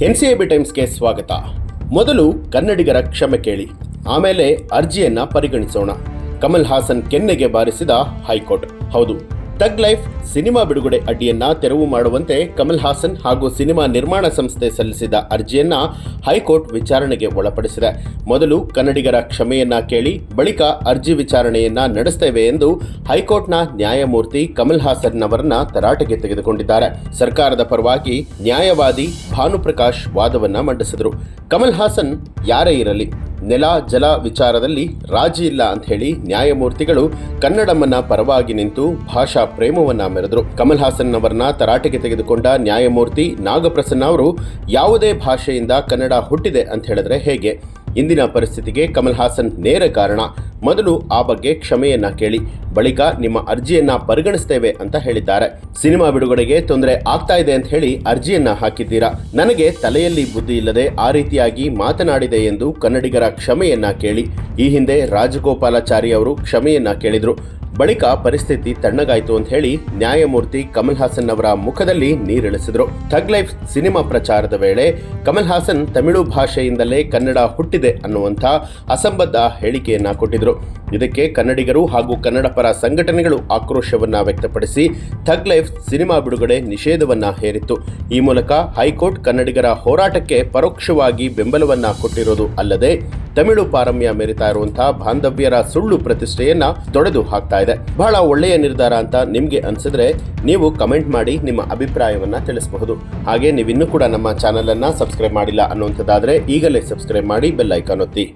ಎನ್ಸಿಎಬಿ ಟೈಮ್ಸ್ಗೆ ಸ್ವಾಗತ. ಮೊದಲು ಕನ್ನಡಿಗರ ಕ್ಷಮೆ ಕೇಳಿ, ಆಮೇಲೆ ಅರ್ಜಿಯನ್ನ ಪರಿಗಣಿಸೋಣ. ಕಮಲ್ ಹಾಸನ್ ಕೆನ್ನೆಗೆ ಬಾರಿಸಿದ ಹೈಕೋರ್ಟ್. ಹೌದು, ಥಗ್ ಲೈಫ್ ಸಿನಿಮಾ ಬಿಡುಗಡೆ ಅಡ್ಡಿಯನ್ನ ತೆರವು ಮಾಡುವಂತೆ ಕಮಲ್ ಹಾಸನ್ ಹಾಗೂ ಸಿನಿಮಾ ನಿರ್ಮಾಣ ಸಂಸ್ಥೆ ಸಲ್ಲಿಸಿದ ಅರ್ಜಿಯನ್ನ ಹೈಕೋರ್ಟ್ ವಿಚಾರಣೆಗೆ ಒಳಪಡಿಸಿದೆ. ಮೊದಲು ಕನ್ನಡಿಗರ ಕ್ಷಮೆಯನ್ನ ಕೇಳಿ, ಬಳಿಕ ಅರ್ಜಿ ವಿಚಾರಣೆಯನ್ನ ನಡೆಸುತ್ತೇವೆ ಎಂದು ಹೈಕೋರ್ಟ್ನ ನ್ಯಾಯಮೂರ್ತಿ ಕಮಲ್ ಹಾಸನ್ ಅವರನ್ನ ತರಾಟೆಗೆ ತೆಗೆದುಕೊಂಡಿದ್ದಾರೆ. ಸರ್ಕಾರದ ಪರವಾಗಿ ನ್ಯಾಯವಾದಿ ಭಾನುಪ್ರಕಾಶ್ ವಾದವನ್ನ ಮಂಡಿಸಿದರು. ಕಮಲ್ ಹಾಸನ್ ಯಾರೇ ಇರಲಿ, ನೆಲ ಜಲ ವಿಚಾರದಲ್ಲಿ ರಾಜಿ ಇಲ್ಲ ಅಂತ ಹೇಳಿ ನ್ಯಾಯಮೂರ್ತಿಗಳು ಕನ್ನಡಮ್ಮನ ಪರವಾಗಿ ನಿಂತು ಭಾಷಾ ಪ್ರೇಮವನ್ನ ಮೆರೆದರು. ಕಮಲ್ ಹಾಸನ್ ಅವರನ್ನ ತರಾಟೆಗೆ ತೆಗೆದುಕೊಂಡ ನ್ಯಾಯಮೂರ್ತಿ ನಾಗಪ್ರಸನ್ನ ಅವರು, ಯಾವುದೇ ಭಾಷೆಯಿಂದ ಕನ್ನಡ ಹುಟ್ಟಿದೆ ಅಂತ ಹೇಳಿದ್ರೆ ಹೇಗೆ? ಇಂದಿನ ಪರಿಸ್ಥಿತಿಗೆ ಕಮಲ್ ಹಾಸನ್ ನೇರ ಕಾರಣ. ಮೊದಲು ಆ ಬಗ್ಗೆ ಕ್ಷಮೆಯನ್ನ ಕೇಳಿ, ಬಳಿಕ ನಿಮ್ಮ ಅರ್ಜಿಯನ್ನ ಪರಿಗಣಿಸ್ತೇವೆ ಅಂತ ಹೇಳಿದ್ದಾರೆ. ಸಿನಿಮಾ ಬಿಡುಗಡೆಗೆ ತೊಂದರೆ ಆಗ್ತಾ ಇದೆ ಅಂತ ಹೇಳಿ ಅರ್ಜಿಯನ್ನ ಹಾಕಿದ್ದೀರಾ. ನನಗೆ ತಲೆಯಲ್ಲಿ ಬುದ್ಧಿ ಇಲ್ಲದೆ ಆ ರೀತಿಯಾಗಿ ಮಾತನಾಡಿದೆ ಎಂದು ಕನ್ನಡಿಗರ ಕ್ಷಮೆಯನ್ನ ಕೇಳಿ. ಈ ಹಿಂದೆ ರಾಜಗೋಪಾಲಾಚಾರಿ ಅವರು ಕ್ಷಮೆಯನ್ನ ಕೇಳಿದ್ರು. ಬಳಿಕ ಪರಿಸ್ಥಿತಿ ತಣ್ಣಗಾಯಿತು ಅಂತ ಹೇಳಿ ನ್ಯಾಯಮೂರ್ತಿ ಕಮಲ್ ಹಾಸನ್ ಅವರ ಮುಖದಲ್ಲಿ ನೀರಿಳಿಸಿದ್ರು. ಥಗ್ ಲೈಫ್ ಸಿನಿಮಾ ಪ್ರಚಾರದ ವೇಳೆ ಕಮಲ್ ಹಾಸನ್ ತಮಿಳು ಭಾಷೆಯಿಂದಲೇ ಕನ್ನಡ ಹುಟ್ಟಿದೆ ಅನ್ನುವಂಥ ಅಸಂಬದ್ಧ ಹೇಳಿಕೆಯನ್ನ ಕೊಟ್ಟಿದ್ರು. ಇದಕ್ಕೆ ಕನ್ನಡಿಗರು ಹಾಗೂ ಕನ್ನಡ ಪರ ಸಂಘಟನೆಗಳು ಆಕ್ರೋಶವನ್ನ ವ್ಯಕ್ತಪಡಿಸಿ ಥಗ್ ಲೈಫ್ ಸಿನಿಮಾ ಬಿಡುಗಡೆ ನಿಷೇಧವನ್ನ ಹೇರಿತ್ತು. ಈ ಮೂಲಕ ಹೈಕೋರ್ಟ್ ಕನ್ನಡಿಗರ ಹೋರಾಟಕ್ಕೆ ಪರೋಕ್ಷವಾಗಿ ಬೆಂಬಲವನ್ನ ಕೊಟ್ಟಿರೋದು ಅಲ್ಲದೆ ತಮಿಳು ಪಾರಮ್ಯ ಮೆರಿತಾ ಇರುವಂತಹ ಬಾಂಧವ್ಯರ ಸುಳ್ಳು ಪ್ರತಿಷ್ಠೆಯನ್ನ ತೊಡೆದು ಹಾಕ್ತಾ ಇದೆ. ಬಹಳ ಒಳ್ಳೆಯ ನಿರ್ಧಾರ ಅಂತ ನಿಮ್ಗೆ ಅನ್ಸಿದ್ರೆ ನೀವು ಕಮೆಂಟ್ ಮಾಡಿ ನಿಮ್ಮ ಅಭಿಪ್ರಾಯವನ್ನ ತಿಳಿಸಬಹುದು. ಹಾಗೆ ನೀವಿನ್ನೂ ಕೂಡ ನಮ್ಮ ಚಾನೆಲ್ ಅನ್ನ ಸಬ್ಸ್ಕ್ರೈಬ್ ಮಾಡಿಲ್ಲ ಅನ್ನುವಂಥದ್ದಾದ್ರೆ ಈಗಲೇ ಸಬ್ಸ್ಕ್ರೈಬ್ ಮಾಡಿ, ಬೆಲ್ ಐಕಾನ್ ಒತ್ತಿ.